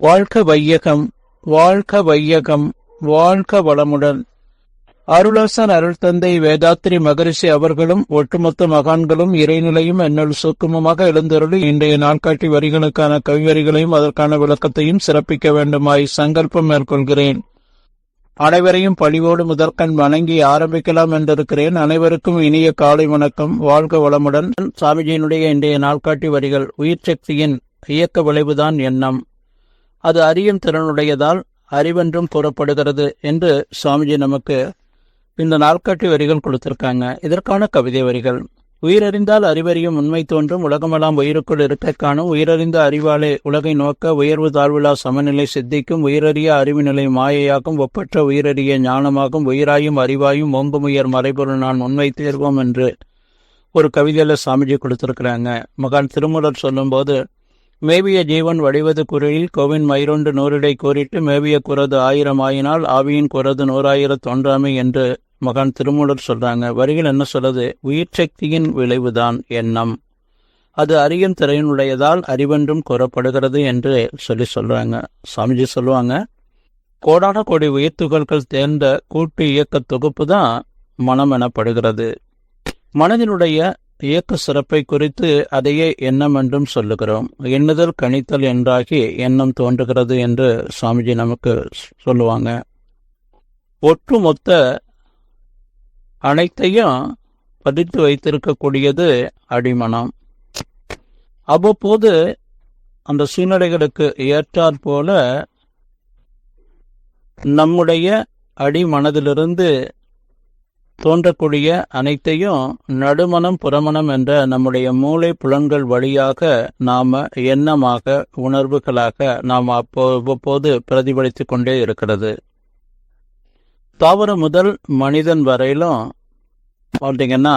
வாழ்க வையகம், வாழ்க வையகம், வாழ்க வளமுடன். அருளாசன் அருள் தந்தை வேதாத்திரி மகரிஷி அவர்களும் ஒட்டுமொத்த மகான்களும் இறைநிலையும் என்னுள் சூக்குமமாக எழுந்தருளி இன்றைய நாட்காட்டி வரிகளுக்கான கவிவரிகளையும் அதற்கான விளக்கத்தையும் சிறப்பிக்க வேண்டுமாய் சங்கல்பம் மேற்கொள்கிறேன். அனைவரையும் பணிவோடு முதற்கண் வணங்கி ஆரம்பிக்கலாம் என்றிருக்கிறேன். அனைவருக்கும் இனிய காலை வணக்கம். வாழ்க வளமுடன். சாமிஜியினுடைய இன்றைய நாட்காட்டி வரிகள். உயிர் சக்தியின் இயக்க விளைவுதான் எண்ணம். அது அறியும் திறனுடையதால் அறிவென்றும் கூறப்படுகிறது என்று சுவாமிஜி நமக்கு இந்த நாட்காட்டி வரிகள் கொடுத்திருக்காங்க. இதற்கான கவிதை வரிகள். உயிரறிந்தால் அறிவறியும் உண்மை தோன்றும், உலகமெல்லாம் உயிருக்குள் இருக்க காணும், உயிரறிந்த அறிவாலே உலகை நோக்க உயர்வு தாழ்விழா சமநிலை சித்திக்கும், உயிரறிய அறிவு நிலை மாயையாகும், ஒப்பற்ற உயிரறிய ஞானமாகும், உயிராயும் அறிவாயும் ஓம்புமுயர் மறைபொருள் நான் உண்மை தேர்வோம் என்று ஒரு கவிதையில சாமிஜி கொடுத்திருக்கிறாங்க. மகான் திருமூலர் சொல்லும்போது, மேவிய ஜீவன் வடிவது குறையில் கோவின் மயிரொன்று நூறிடை கோரிட்டு மேவிய குறது 1000 ஆயினால் ஆவியின் குறது 100,000 தோன்றாமை என்று மகான் திருமூலர் சொல்றாங்க. வரிகள் என்ன சொல்லுது? உயிர் சக்தியின் விளைவுதான் எண்ணம். அது அறியும் திறனுடையதால் அறிவென்றும் கூறப்படுகிறது என்று சொல்றாங்க. சாமிஜி சொல்லுவாங்க, கோடான கோடி உயிர் துகள்கள் தேர்ந்த கூட்டு இயக்க தொகுப்பு தான் மனம் எனப்படுகிறது. மனதினுடைய இயக்க சிறப்பை குறித்து அதையே எண்ணம் என்றும் சொல்லுகிறோம். எண்ணுதல் கணித்தல் என்றாகி எண்ணம் தோன்றுகிறது என்று சுவாமிஜி நமக்கு சொல்லுவாங்க. ஒட்டுமொத்த அனைத்தையும் பதித்து வைத்திருக்கக்கூடியது அடிமனம். அவ்வப்போது அந்த சூழ்நிலைகளுக்கு ஏற்றாற் போல நம்முடைய அடிமனதிலிருந்து தோன்றக்கூடிய அனைத்தையும் நடுமனம் புறமனம் என்ற நம்முடைய மூளை புலன்கள் வழியாக நாம எண்ணமாக உணர்வுகளாக நாம் அவ்வப்போது பிரதிபலித்துக் கொண்டே இருக்கிறது. தாவரம் முதல் மனிதன் வரையிலும் பார்த்தீங்கன்னா,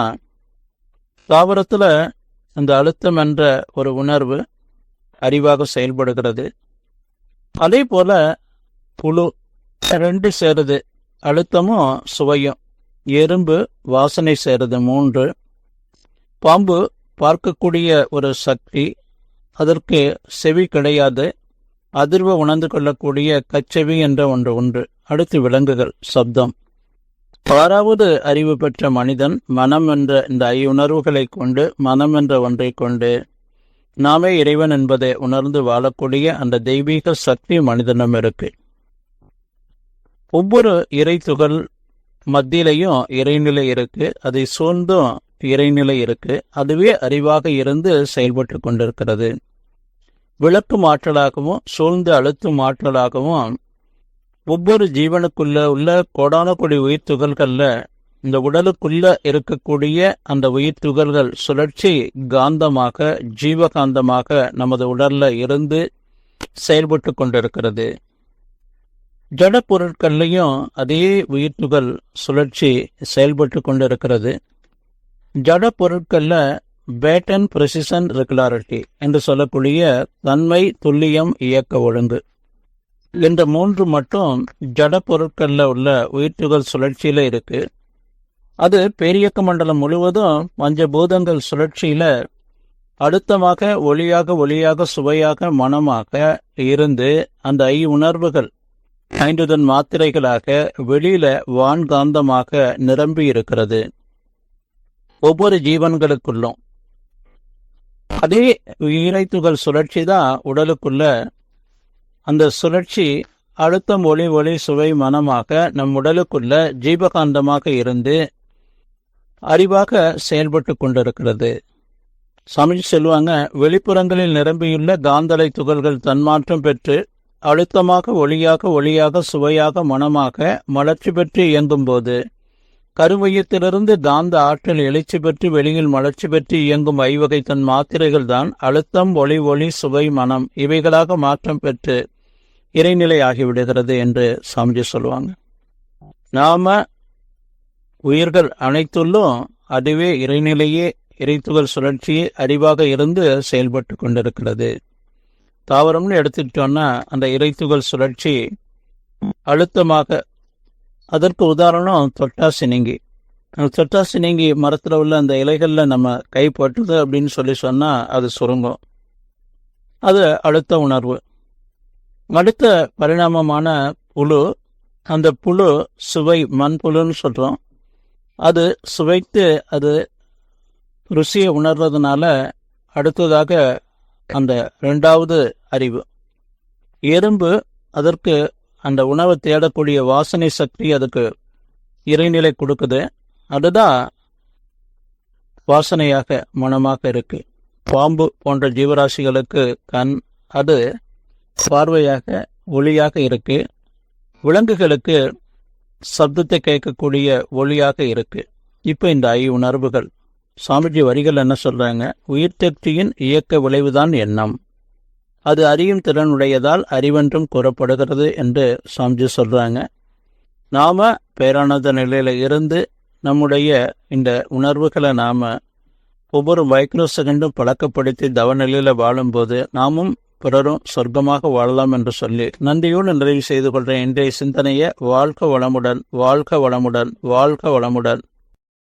தாவரத்துல இந்த அழுத்தம் என்ற ஒரு உணர்வு அறிவாக செயல்படுகிறது. அதே போல புழு ரெண்டு சேருது, அழுத்தமும் சுவையும். எறும்பு வாசனை சேருது 3. பாம்பு பார்க்கக்கூடிய ஒரு சக்தி, அதற்கு செவி கிடையாது, அதிர்வை உணர்ந்து கொள்ளக்கூடிய கச்செவி என்ற ஒன்று உண்டு. அடுத்து விலங்குகள், சப்தம். 6வது அறிவு பெற்ற மனிதன் மனம் என்ற இந்த ஐயுணர்வுகளை கொண்டு, மனம் என்ற ஒன்றை கொண்டு நாமே இறைவன் என்பதை உணர்ந்து வாழக்கூடிய அந்த தெய்வீக சக்தி மனிதனிடம் இருக்கு. ஒவ்வொரு இறை துகள் மத்தியிலையும் இறைநிலை இருக்கு, அதை சூழ்ந்தும் இறைநிலை இருக்கு. அதுவே அறிவாக இருந்து செயல்பட்டு கொண்டிருக்கிறது. விளக்கும் ஆற்றலாகவும் சூழ்ந்து அழுத்தும் ஆற்றலாகவும் ஒவ்வொரு ஜீவனுக்குள்ள உள்ள கோடான கோடி உயிர் துகள்கள்ல இந்த உடலுக்குள்ள இருக்கக்கூடிய அந்த உயிர் துகள்கள் சுழற்சி காந்தமாக ஜீவகாந்தமாக நமது உடல்ல இருந்து செயல்பட்டு கொண்டிருக்கிறது. ஜட பொருட்கள்லையும் அதே உயிர்த்துகள் சுழற்சி செயல்பட்டு கொண்டிருக்கிறது. ஜட பொருட்கள்ல பேட்டன் பிரெசிஷன் ரெகுலாரிட்டி என்று சொல்லக்கூடிய தன்மை, துல்லியம், இயக்க ஒழுங்கு என்ற 3 மட்டும் ஜட பொருட்கள்ல உள்ள உயிர்த்துகள் சுழற்சியில இருக்கு. அது பேரியக்க மண்டலம் முழுவதும் பஞ்சபூதங்கள் சுழற்சியில அழுத்தமாக ஒளியாக சுவையாக மனமாக இருந்து அந்த உணர்வுகள் 5 மாத்திரைகளாக வெளியில வான்காந்தமாக நிரம்பி இருக்கிறது ஒவ்வொரு ஜீவன்களுக்குள்ளும். அதே இறைத்துகள் சுழற்சி தான் உடலுக்குள்ள. அந்த சுழற்சி அழுத்தம் ஒளி சுவை மனமாக நம் உடலுக்குள்ள ஜீவகாந்தமாக இருந்து அறிவாக செயல்பட்டு கொண்டிருக்கிறது. சாமிஜி சொல்லுவாங்க, வெளிப்புறங்களில் நிரம்பியுள்ள காந்தலை துகள்கள் தன்மாற்றம் பெற்று அழுத்தமாக ஒளியாக சுவையாக மனமாக மலர்ச்சி பெற்று இயங்கும் போது கருமையத்திலிருந்து காந்த ஆற்றல் எழுச்சி பெற்று வெளியில் மலர்ச்சி பெற்று இயங்கும் 5 வகை தன் மாத்திரைகள் தான் அழுத்தம் ஒளி சுவை மனம் இவைகளாக மாற்றம் பெற்று இறைநிலை ஆகிவிடுகிறது என்று சாமிஜி சொல்லுவாங்க. நாம உயிர்கள் அனைத்துள்ளும் அதுவே இறைநிலையே இறைத்துகள் சுழற்சியே அறிவாக இருந்து செயல்பட்டு கொண்டிருக்கிறது. தாவரம்னு எடுத்துக்கிட்டோன்னா அந்த இறைத்துகள் சுழற்சி அழுத்தமாக. அதற்கு உதாரணம் தொட்டாசினிங்கி. தொட்டாசினிங்கி மரத்தில் உள்ள அந்த இலைகளில் நம்ம கை பட்டுது அப்படின்னு சொன்னால் அது சுருங்கும். அது அழுத்த உணர்வு. அடுத்த பரிணாமமான புழு. அந்த புழு சுவை, மண்புழுன்னு சொல்கிறோம். அது சுவைத்து அது ருசியை உணர்றதுனால அடுத்ததாக அந்த 2வது அறிவு. எறும்பு அதற்கு அந்த உணவை தேடக்கூடிய வாசனை சக்தி அதுக்கு இறைநிலை கொடுக்குது. அதுதான் வாசனையாக, மனமாக இருக்கு. பாம்பு போன்ற ஜீவராசிகளுக்கு கண், அது பார்வையாக, ஒளியாக இருக்கு. விலங்குகளுக்கு சப்தத்தை கேட்கக்கூடிய ஒளியாக இருக்கு. இப்போ இந்த உணர்வுகள், சாமிஜி வரிகள் என்ன சொல்றாங்க? உயிர்த்தெக்தியின் இயக்க விளைவுதான் எண்ணம். அது அறியும் திறனுடையதால் அறிவென்றும் கூறப்படுகிறது என்று சாமிஜி சொல்றாங்க. நாம பேரானந்த நிலையில இருந்து நம்முடைய இந்த உணர்வுகளை நாம ஒவ்வொரு மைக்ரோ செகண்டும் பழக்கப்படுத்தி தவநிலையில வாழும்போது நாமும் பிறரும் சொர்க்கமாக வாழலாம் என்று சொல்லி நன்றியோடு நிறைவு செய்து கொள்றேன். இன்றைய சிந்தனையை வாழ்க வளமுடன், வாழ்க வளமுடன், வாழ்க வளமுடன்.